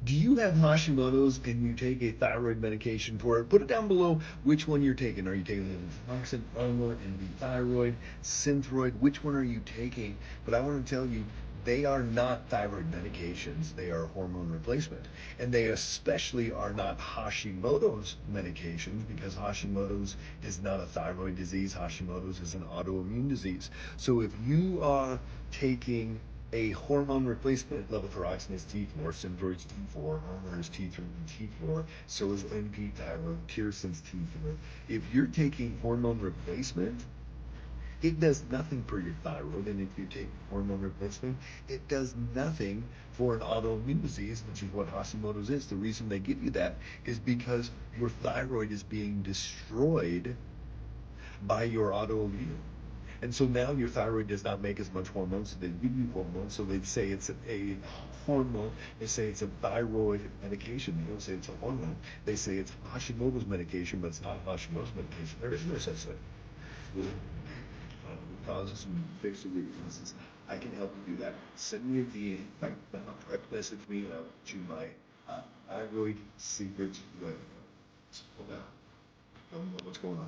Do you have Hashimoto's and you take a thyroid medication for it? Put it down below which one you're taking. Are you taking levothyroxine, Armour, NB thyroid, Synthroid? Which one are you taking? But I want to tell you, they are not thyroid medications. They are hormone replacement. And they especially are not Hashimoto's medications because Hashimoto's is not a thyroid disease. Hashimoto's is an autoimmune disease. So if you are taking a hormone replacement, levothyroxine is T4, Synthroid is T4, Armour is T3 and T4, so is NP thyroid, Tyrosine T4. If you're taking hormone replacement, it does nothing for your thyroid, and if you take hormone replacement, it does nothing for an autoimmune disease, which is what Hashimoto's is. The reason they give you that is because your thyroid is being destroyed by your autoimmune. And so now your thyroid does not make as much hormone, so they give you hormones. So they say it's a hormone. They say it's a thyroid medication. They don't say it's a hormone. They say it's Hashimoto's medication, but it's not Hashimoto's medication. There is no such thing. Causes and fix the root causes. I can help you do that. Send me a DM, direct message me, and I'll get you my thyroid secrets. Hold on. Don't know what's going on.